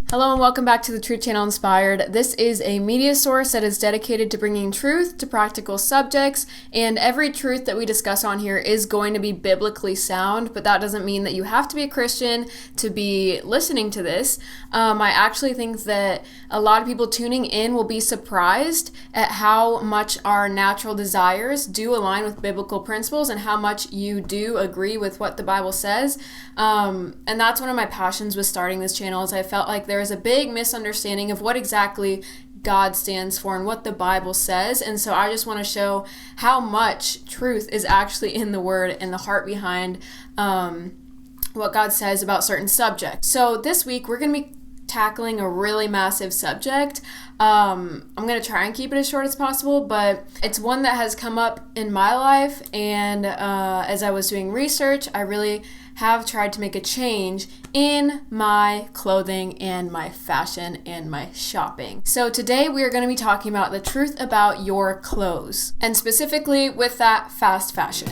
Hello and welcome back to the Truth Channel Inspired. This is a media source that is dedicated to bringing truth to practical subjects, and every truth that we discuss on here is going to be biblically sound, but that doesn't mean that you have to be a Christian to be listening to this. I actually think that a lot of people tuning in will be surprised at how much our natural desires do align with biblical principles and how much you do agree with what the Bible says. And that's one of my passions with starting this channel, is I felt like there is a big misunderstanding of what exactly God stands for and what the Bible says. And so I just want to show how much truth is actually in the Word and the heart behind what God says about certain subjects. So this week we're going to be tackling a really massive subject. I'm going to try and keep it as short as possible, but it's one that has come up in my life, and as I was doing research, I really have tried to make a change in my clothing and my fashion and my shopping. So today we are going to be talking about the truth about your clothes, and specifically with that, fast fashion.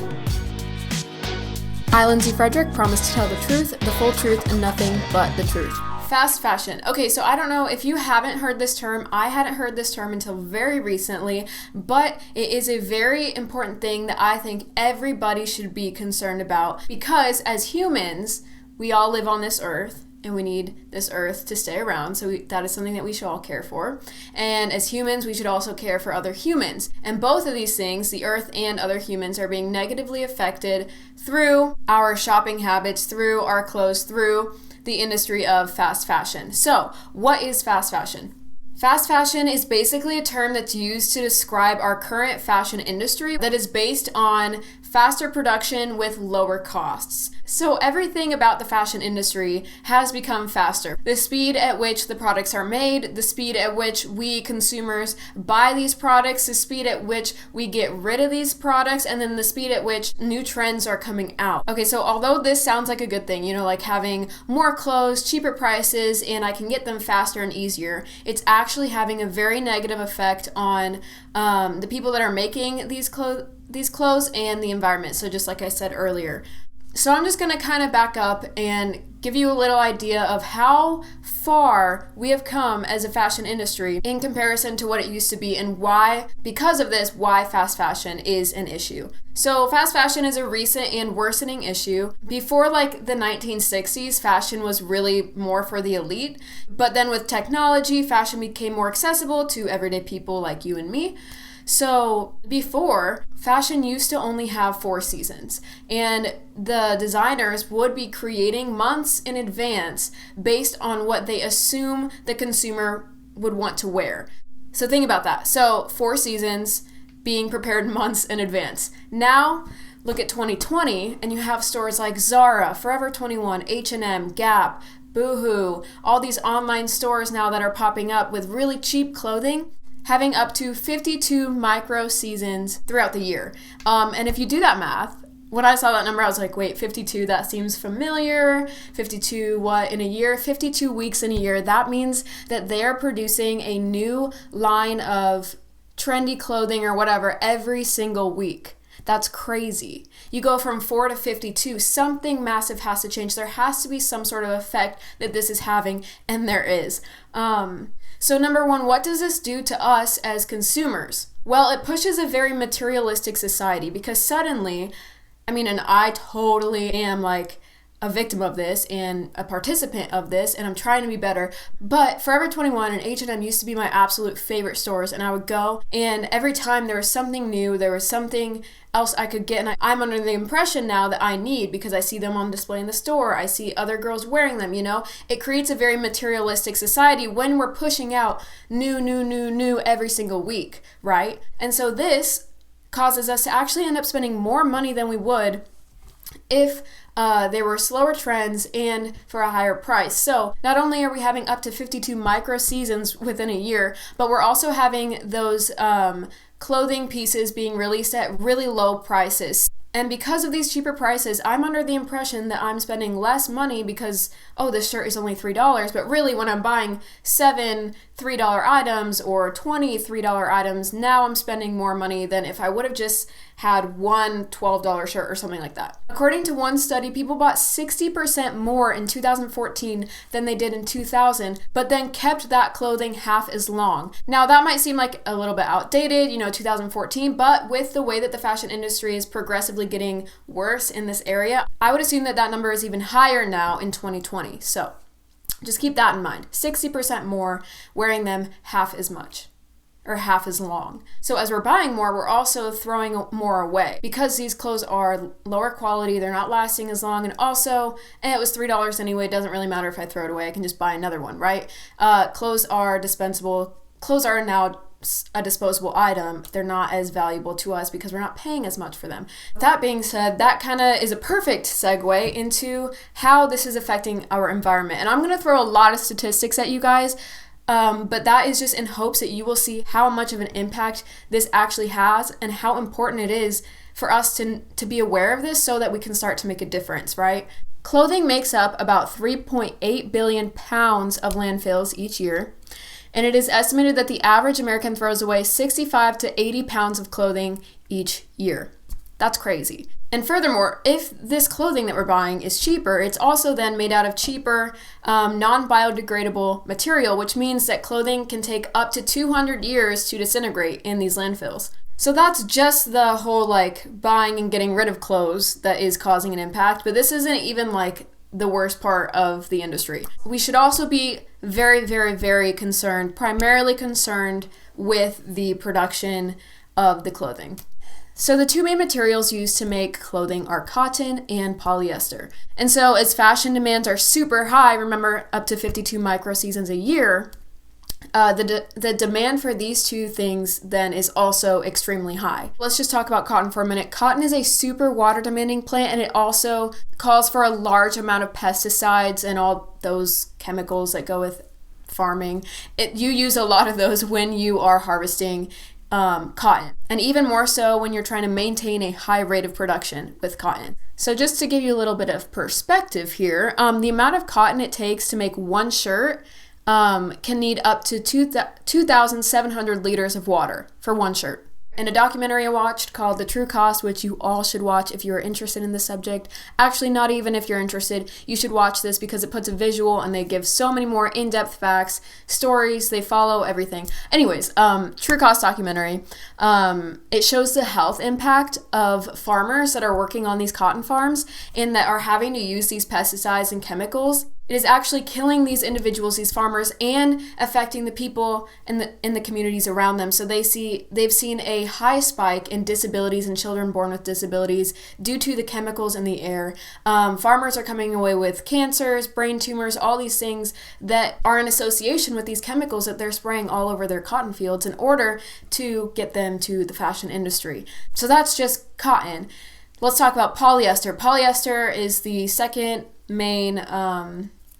I, Lindsay Frederick, promise to tell the truth, the full truth, and nothing but the truth. Fast fashion. Okay, so I don't know if you haven't heard this term. I hadn't heard this term until very recently, but it is a very important thing that I think everybody should be concerned about, because as humans, we all live on this earth and we need this earth to stay around. So that is something that we should all care for. And as humans, we should also care for other humans. And both of these things, the earth and other humans, are being negatively affected through our shopping habits, through our clothes, through the industry of fast fashion. So, what is fast fashion? Fast fashion is basically a term that's used to describe our current fashion industry that is based on faster production with lower costs. So everything about the fashion industry has become faster. The speed at which the products are made, the speed at which we consumers buy these products, the speed at which we get rid of these products, and then the speed at which new trends are coming out. Okay, so although this sounds like a good thing, like having more clothes, cheaper prices, and I can get them faster and easier, it's actually having a very negative effect on the people that are making these clothes and the environment. So just like I said earlier. So I'm just going to kind of back up and give you a little idea of how far we have come as a fashion industry in comparison to what it used to be, and why, because of this, why fast fashion is an issue. So fast fashion is a recent and worsening issue. Before the 1960s, fashion was really more for the elite. But then with technology, fashion became more accessible to everyday people like you and me. So before, fashion used to only have 4 seasons, and the designers would be creating months in advance based on what they assume the consumer would want to wear. So think about that. So 4 seasons being prepared months in advance. Now, look at 2020, and you have stores like Zara, Forever 21, H&M, Gap, Boohoo, all these online stores now that are popping up with really cheap clothing, having up to 52 micro seasons throughout the year. And if you do that math, when I saw that number, I was like, wait, 52, that seems familiar. 52 what in a year? 52 weeks in a year. That means that they are producing a new line of trendy clothing or whatever every single week. That's crazy. You go from 4 to 52, something massive has to change. There has to be some sort of effect that this is having, and there is. So number one, what does this do to us as consumers? Well, it pushes a very materialistic society, because suddenly, and I totally am a victim of this and a participant of this, and I'm trying to be better. But Forever 21 and H&M used to be my absolute favorite stores, and I would go, and every time there was something new, there was something else I could get, and I'm under the impression now that I need, because I see them on display in the store, I see other girls wearing them, It creates a very materialistic society when we're pushing out new every single week, right? And so this causes us to actually end up spending more money than we would if there were slower trends and for a higher price. So not only are we having up to 52 micro seasons within a year, but we're also having those clothing pieces being released at really low prices. And because of these cheaper prices, I'm under the impression that I'm spending less money because, this shirt is only $3. But really, when I'm buying 7 $3 items or 20 $3 items, now I'm spending more money than if I would have just had one $12 shirt or something like that. According to one study, people bought 60% more in 2014 than they did in 2000, but then kept that clothing half as long. Now, that might seem like a little bit outdated, 2014, but with the way that the fashion industry is progressively getting worse in this area, I would assume that that number is even higher now in 2020. So just keep that in mind. 60% more, wearing them half as much or half as long. So as we're buying more, we're also throwing more away because these clothes are lower quality, they're not lasting as long, and also, it was $3 anyway, it doesn't really matter if I throw it away, I can just buy another one, right? Clothes are dispensable. Clothes are now a disposable item. They're not as valuable to us because we're not paying as much for them. That being said, that kind of is a perfect segue into how this is affecting our environment. And I'm going to throw a lot of statistics at you guys, but that is just in hopes that you will see how much of an impact this actually has and how important it is for us to be aware of this so that we can start to make a difference, right? Clothing makes up about 3.8 billion pounds of landfills each year. And it is estimated that the average American throws away 65 to 80 pounds of clothing each year. That's crazy. And furthermore, if this clothing that we're buying is cheaper, it's also then made out of cheaper, non-biodegradable material, which means that clothing can take up to 200 years to disintegrate in these landfills. So that's just the whole buying and getting rid of clothes that is causing an impact, but this isn't even the worst part of the industry. We should also be very, very, very concerned, primarily concerned with the production of the clothing. So the two main materials used to make clothing are cotton and polyester. And so as fashion demands are super high, remember up to 52 microseasons a year, the demand for these two things then is also extremely high. Let's just talk about cotton for a minute. Cotton is a super water demanding plant, and it also calls for a large amount of pesticides and all those chemicals that go with farming. You use a lot of those when you are harvesting cotton, and even more so when you're trying to maintain a high rate of production with cotton. So just to give you a little bit of perspective here, the amount of cotton it takes to make one shirt can need up to 2,700 liters of water for one shirt. In a documentary I watched called The True Cost, which you all should watch if you're interested in this subject. Actually, not even if you're interested, you should watch this because it puts a visual and they give so many more in-depth facts, stories, they follow everything. Anyways, True Cost documentary. It shows the health impact of farmers that are working on these cotton farms and that are having to use these pesticides and chemicals. It is actually killing these individuals, these farmers, and affecting the people in the communities around them. So they've seen a high spike in disabilities and children born with disabilities due to the chemicals in the air. Farmers are coming away with cancers, brain tumors, all these things that are in association with these chemicals that they're spraying all over their cotton fields in order to get them to the fashion industry. So that's just cotton. Let's talk about polyester. Polyester is the second main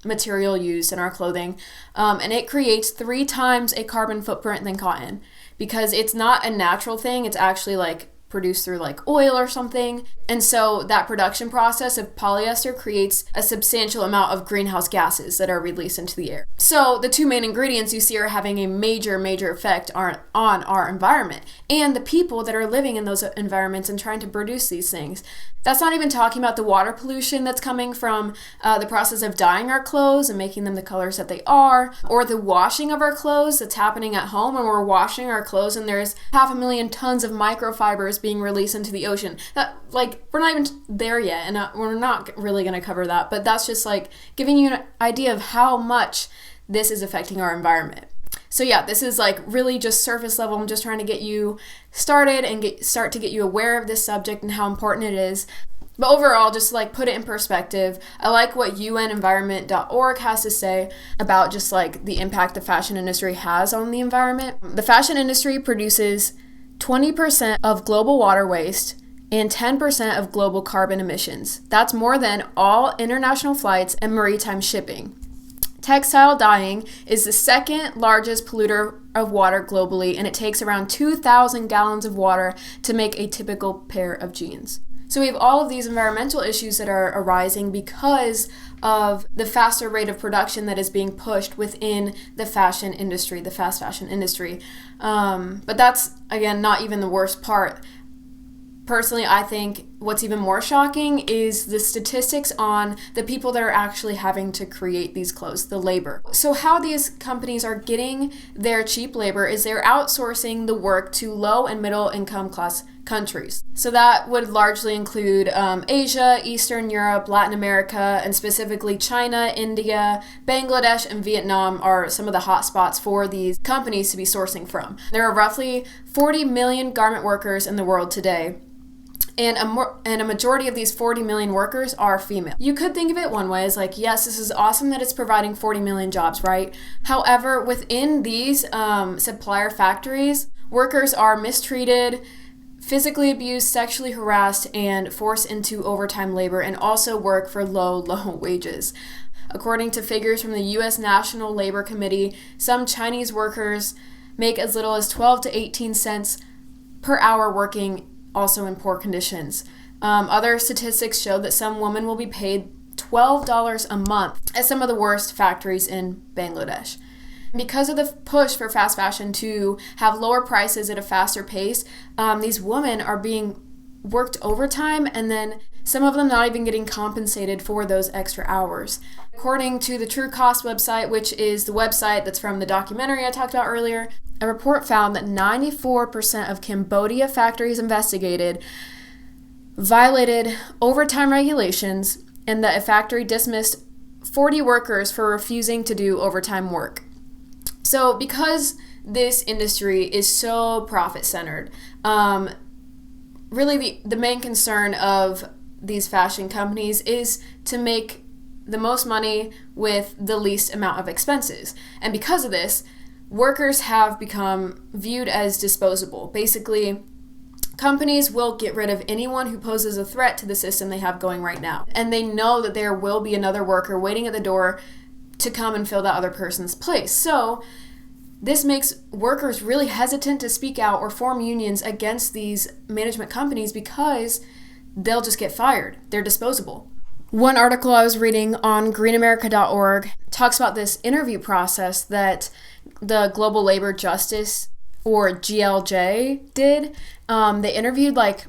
material used in our clothing, and it creates 3 times a carbon footprint than cotton because it's not a natural thing. It's actually produced through oil or something. And so that production process of polyester creates a substantial amount of greenhouse gases that are released into the air. So the two main ingredients you see are having a major, major effect on our environment and the people that are living in those environments and trying to produce these things. That's not even talking about the water pollution that's coming from the process of dyeing our clothes and making them the colors that they are, or the washing of our clothes that's happening at home when we're washing our clothes and there's 500,000 tons of microfibers being released into the ocean. We're not even there yet, and we're not really going to cover that, but that's just giving you an idea of how much this is affecting our environment. So yeah, this is really just surface level. I'm just trying to get you started and start to get you aware of this subject and how important it is. But overall, just put it in perspective, I like what unenvironment.org has to say about just the impact the fashion industry has on the environment. The fashion industry produces 20% of global water waste and 10% of global carbon emissions. That's more than all international flights and maritime shipping. Textile dyeing is the second largest polluter of water globally, and it takes around 2,000 gallons of water to make a typical pair of jeans. So we have all of these environmental issues that are arising because of the faster rate of production that is being pushed within the fashion industry, the fast fashion industry. But that's, again, not even the worst part. Personally, I think what's even more shocking is the statistics on the people that are actually having to create these clothes, the labor. So how these companies are getting their cheap labor is they're outsourcing the work to low and middle income class countries. So that would largely include Asia, Eastern Europe, Latin America, and specifically China, India, Bangladesh, and Vietnam are some of the hot spots for these companies to be sourcing from. There are roughly 40 million garment workers in the world today. And a majority of these 40 million workers are female. You could think of it one way as like, yes, this is awesome that it's providing 40 million jobs, right? However, within these supplier factories, workers are mistreated, physically abused, sexually harassed, and forced into overtime labor and also work for low wages. According to figures from the U.S. National Labor Committee, some Chinese workers make as little as 12 to 18 cents per hour working also in poor conditions. Other statistics show that some women will be paid $12 a month at some of the worst factories in Bangladesh. Because of the push for fast fashion to have lower prices at a faster pace, these women are being worked overtime, and then some of them not even getting compensated for those extra hours. According to the True Cost website, which is the website that's from the documentary I talked about earlier, a report found that 94% of Cambodia factories investigated violated overtime regulations, and that a factory dismissed 40 workers for refusing to do overtime work. So because this industry is so profit-centered, really the main concern of these fashion companies is to make the most money with the least amount of expenses. And because of this, workers have become viewed as disposable. Basically, companies will get rid of anyone who poses a threat to the system they have going right now. And they know that there will be another worker waiting at the door to come and fill that other person's place. So this makes workers really hesitant to speak out or form unions against these management companies because they'll just get fired. They're disposable. One article I was reading on greenamerica.org talks about this interview process that the Global Labor Justice, or GLJ, did. They interviewed like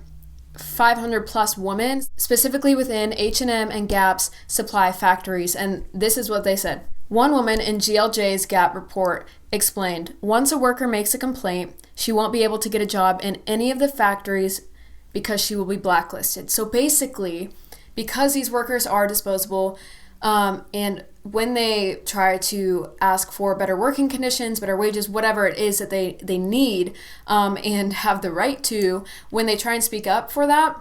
500 plus women, specifically within H&M and Gap's supply factories, and this is what they said. One woman in GLJ's Gap report explained, once a worker makes a complaint, she won't be able to get a job in any of the factories because she will be blacklisted. So basically, because these workers are disposable, and when they try to ask for better working conditions, better wages, whatever it is that they need and have the right to, when they try and speak up for that,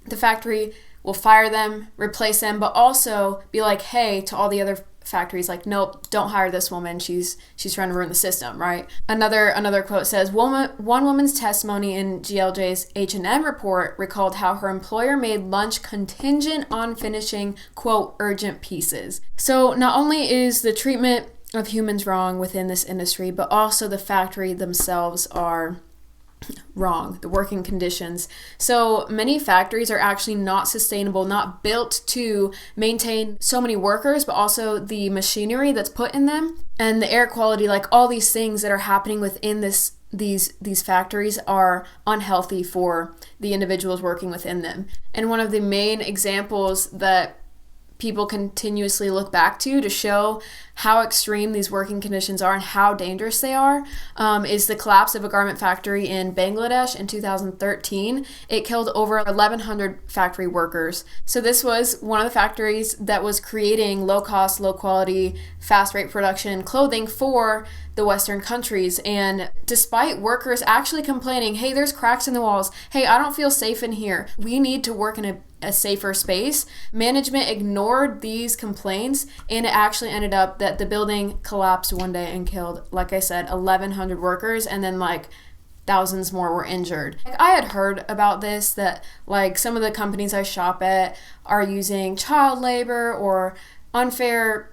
the factory will fire them, replace them, but also be like, hey, to all the other factories, like, nope, don't hire this woman. She's trying to ruin the system, right? Another quote says, one woman's testimony in GLJ's H&M report recalled how her employer made lunch contingent on finishing, quote, urgent pieces. So not only is the treatment of humans wrong within this industry, but also the factory themselves are wrong, the working conditions. So many factories are actually not sustainable, not built to maintain so many workers, but also the machinery that's put in them and the air quality, like all these things that are happening within these factories are unhealthy for the individuals working within them. And one of the main examples that people continuously look back to show how extreme these working conditions are and how dangerous they are is the collapse of a garment factory in Bangladesh in 2013. It killed over 1,100 factory workers. So this was one of the factories that was creating low-cost, low-quality, fast-rate production clothing for the Western countries. And despite workers actually complaining, hey, there's cracks in the walls, hey, I don't feel safe in here, we need to work in a safer space, management ignored these complaints, and it actually ended up that the building collapsed one day and killed, like I said, 1,100 workers, and then like thousands more were injured. Like, I had heard about this, that like some of the companies I shop at are using child labor or unfair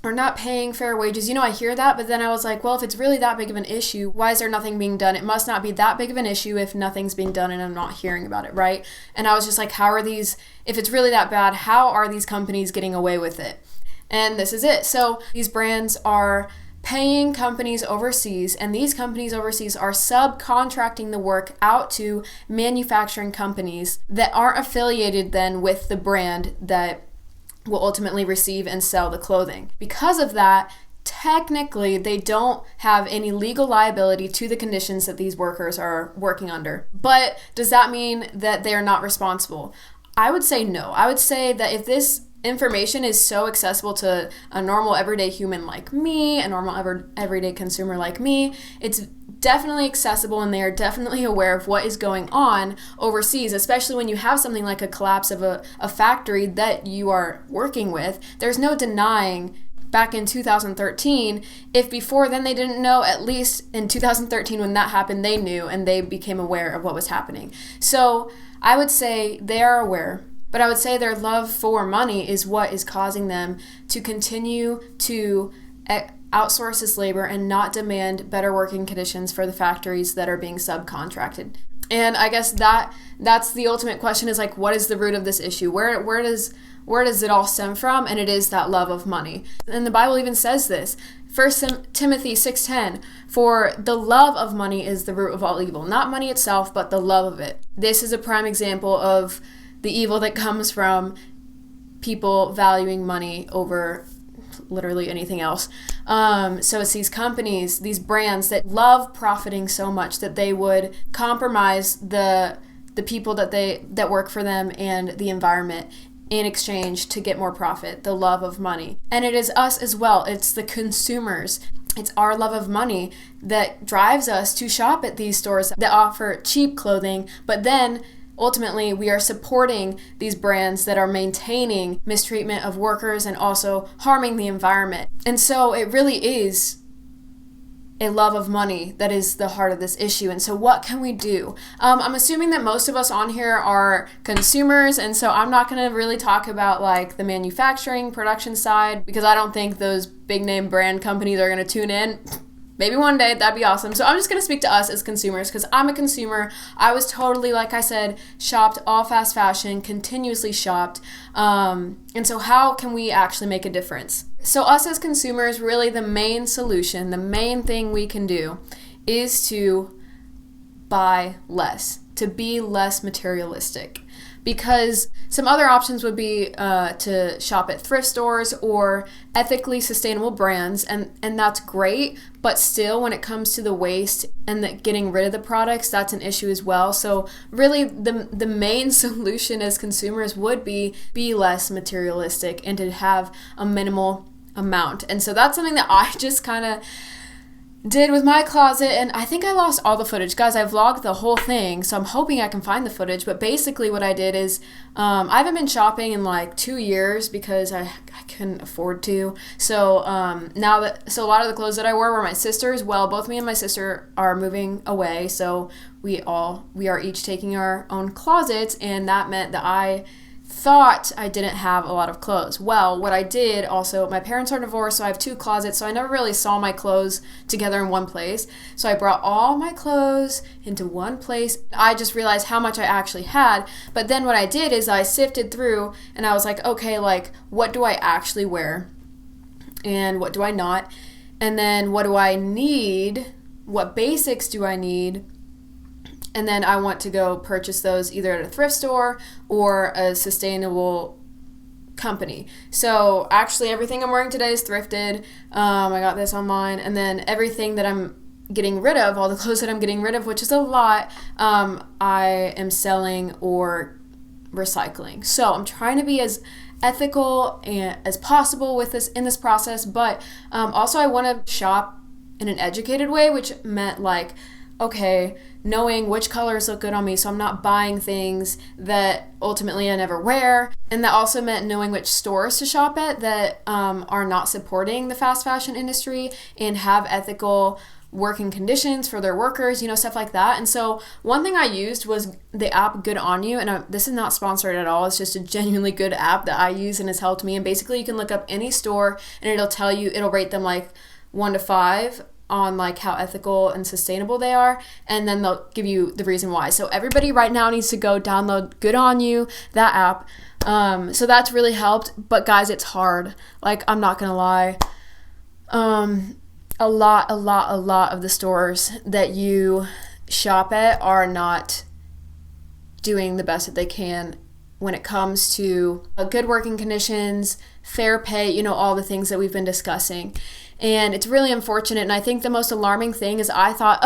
or not paying fair wages. You know, I hear that, but then I was like, well, if it's really that big of an issue, why is there nothing being done? It must not be that big of an issue if nothing's being done and I'm not hearing about it, right? And I was just like, how are these, if it's really that bad, how are these companies getting away with it? And this is it. So these brands are paying companies overseas, and these companies overseas are subcontracting the work out to manufacturing companies that aren't affiliated then with the brand that will ultimately receive and sell the clothing. Because of that, technically, they don't have any legal liability to the conditions that these workers are working under. But does that mean that they are not responsible? I would say no. I would say that if this information is so accessible to a normal everyday human like me, a normal everyday consumer like me, it's definitely accessible, and they are definitely aware of what is going on overseas, especially when you have something like a collapse of a factory that you are working with. There's no denying back in 2013, if before then they didn't know, at least in 2013 when that happened, they knew and they became aware of what was happening. So I would say they are aware, but I would say their love for money is what is causing them to continue to outsource this labor and not demand better working conditions for the factories that are being subcontracted. And I guess that's the ultimate question, is like, what is the root of this issue? Where does it all stem from? And it is that love of money. And the Bible even says this. 1 Timothy 6:10, for the love of money is the root of all evil. Not money itself, but the love of it. This is a prime example of the evil that comes from people valuing money over literally anything else. So it's these companies, these brands that love profiting so much that they would compromise the people that work for them and the environment in exchange to get more profit, the love of money. And it is us as well. It's the consumers. It's our love of money that drives us to shop at these stores that offer cheap clothing, but then ultimately we are supporting these brands that are maintaining mistreatment of workers and also harming the environment. And so it really is a love of money that is the heart of this issue. And so what can we do? I'm assuming that most of us on here are consumers, and so I'm not going to really talk about like the manufacturing production side, because I don't think those big name brand companies are going to tune in. Maybe one day, that'd be awesome. So I'm just going to speak to us as consumers, because I'm a consumer. I was totally, like I said, shopped all fast fashion, continuously shopped. And so how can we actually make a difference? So us as consumers, really the main solution, the main thing we can do is to buy less, to be less materialistic. Because some other options would be to shop at thrift stores or ethically sustainable brands, and that's great, but still when it comes to the waste and getting rid of the products, that's an issue as well. So really the main solution as consumers would be less materialistic and to have a minimal amount. And so that's something that I just kind of did with my closet, and I think I lost all the footage. Guys, I vlogged the whole thing, so I'm hoping I can find the footage, but basically what I did is I haven't been shopping in like 2 years because I couldn't afford to. So a lot of the clothes that I wore were my sister's. Well, both me and my sister are moving away, so we are each taking our own closets, and that meant that I thought I didn't have a lot of clothes. Well, what I did also, my parents are divorced, so I have 2 closets, so I never really saw my clothes together in one place. So I brought all my clothes into one place. I just realized how much I actually had. But then what I did is I sifted through and I was like, okay, like what do I actually wear? And what do I not? And then what do I need? What basics do I need? And then I want to go purchase those either at a thrift store or a sustainable company. So actually everything I'm wearing today is thrifted. I got this online. And then everything that I'm getting rid of, all the clothes that I'm getting rid of, which is a lot, I am selling or recycling. So I'm trying to be as ethical and as possible with this in this process, but also I want to shop in an educated way, which meant like, okay, knowing which colors look good on me so I'm not buying things that ultimately I never wear. And that also meant knowing which stores to shop at that are not supporting the fast fashion industry and have ethical working conditions for their workers, stuff like that. And so one thing I used was the app Good On You, and this is not sponsored at all. It's just a genuinely good app that I use and has helped me. And basically you can look up any store and it'll rate them like 1 to 5 on like how ethical and sustainable they are, and then they'll give you the reason why. So everybody right now needs to go download Good On You, that app. So that's really helped, but guys, it's hard. Like, I'm not gonna lie. a lot of the stores that you shop at are not doing the best that they can when it comes to good working conditions, fair pay, all the things that we've been discussing. And it's really unfortunate. And I think the most alarming thing is I thought,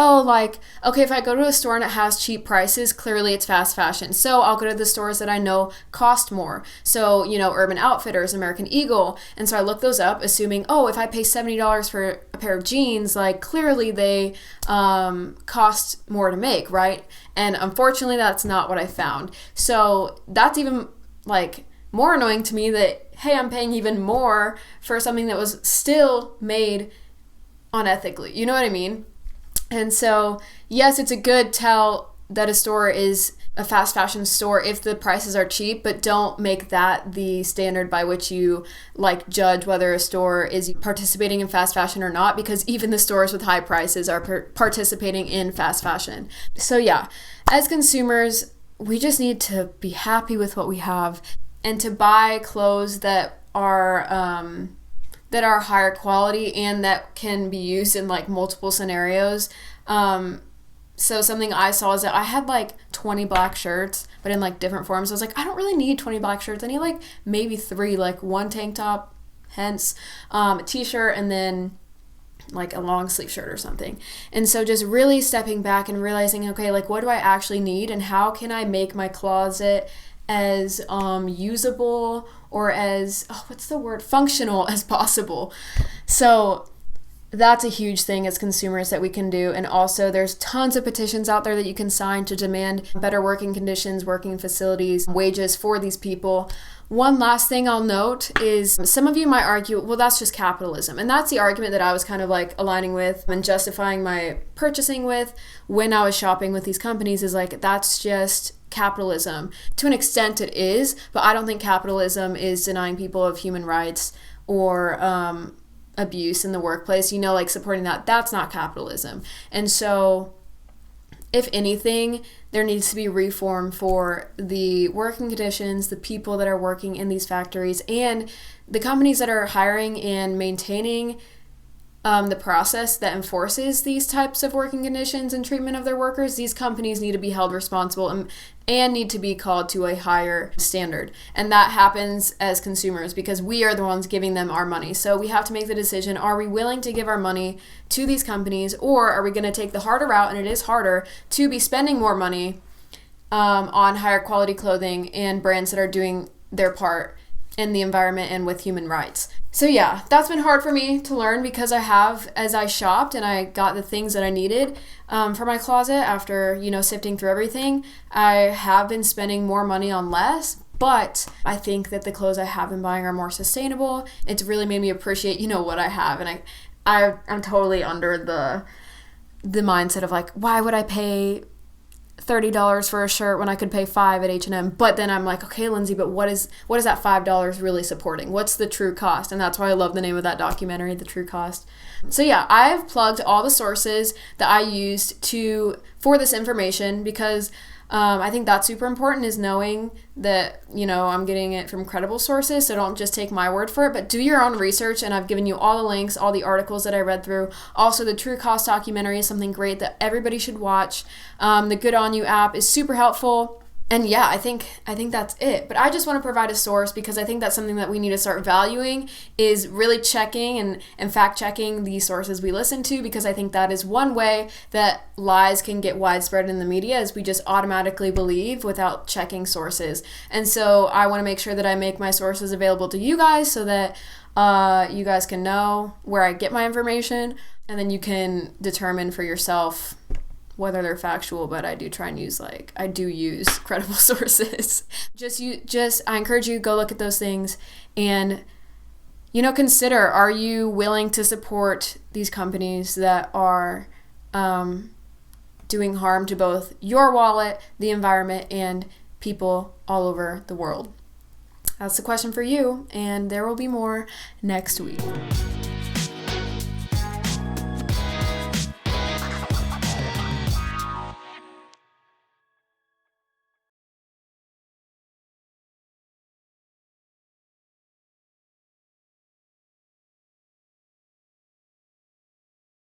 okay, if I go to a store and it has cheap prices, clearly it's fast fashion. So I'll go to the stores that I know cost more. So, Urban Outfitters, American Eagle. And so I looked those up, assuming, if I pay $70 for a pair of jeans, clearly they cost more to make, right? And unfortunately, that's not what I found. So that's even more annoying to me that, hey, I'm paying even more for something that was still made unethically. You know what I mean? And so, yes, it's a good tell that a store is a fast fashion store if the prices are cheap, but don't make that the standard by which you judge whether a store is participating in fast fashion or not, because even the stores with high prices are participating in fast fashion. So yeah, as consumers, we just need to be happy with what we have and to buy clothes that are higher quality and that can be used in multiple scenarios. So something I saw is that I had 20 black shirts, but in different forms. I was I don't really need 20 black shirts. I need maybe 3, one tank top, hence a t-shirt, and then a long sleeve shirt or something. And so just really stepping back and realizing, okay, what do I actually need, and how can I make my closet as usable or as functional as possible. So that's a huge thing as consumers that we can do. And also there's tons of petitions out there that you can sign to demand better working conditions, working facilities, wages for these people. One last thing I'll note is some of you might argue, well, that's just capitalism. And that's the argument that I was kind of aligning with and justifying my purchasing with when I was shopping with these companies is that's just capitalism. To an extent it is, but I don't think capitalism is denying people of human rights or abuse in the workplace, supporting that. That's not capitalism. And so if anything, there needs to be reform for the working conditions, the people that are working in these factories, and the companies that are hiring and maintaining the process that enforces these types of working conditions and treatment of their workers. These companies need to be held responsible and need to be called to a higher standard. And that happens as consumers because we are the ones giving them our money. So we have to make the decision, are we willing to give our money to these companies, or are we going to take the harder route, and it is harder, to be spending more money on higher quality clothing and brands that are doing their part in the environment and with human rights. So yeah, that's been hard for me to learn because as I shopped and I got the things that I needed for my closet after, sifting through everything, I have been spending more money on less, but I think that the clothes I have been buying are more sustainable. It's really made me appreciate, what I have. And I'm totally under the mindset of why would I pay $30 for a shirt when I could pay $5 at H&M? But then I'm okay, Lindsay, but what is that $5 really supporting? What's the true cost? And that's why I love the name of that documentary, The True Cost. So yeah, I've plugged all the sources that I used for this information because I think that's super important, is knowing that, I'm getting it from credible sources. So don't just take my word for it, but do your own research. And I've given you all the links, all the articles that I read through. Also, the True Cost documentary is something great that everybody should watch. The Good On You app is super helpful. And yeah, I think that's it. But I just want to provide a source because I think that's something that we need to start valuing, is really checking and fact checking the sources we listen to, because I think that is one way that lies can get widespread in the media, is we just automatically believe without checking sources. And so I want to make sure that I make my sources available to you guys so that you guys can know where I get my information, and then you can determine for yourself whether they're factual, but I do try and use credible sources. I encourage you to go look at those things and, consider, are you willing to support these companies that are doing harm to both your wallet, the environment, and people all over the world? That's the question for you, and there will be more next week.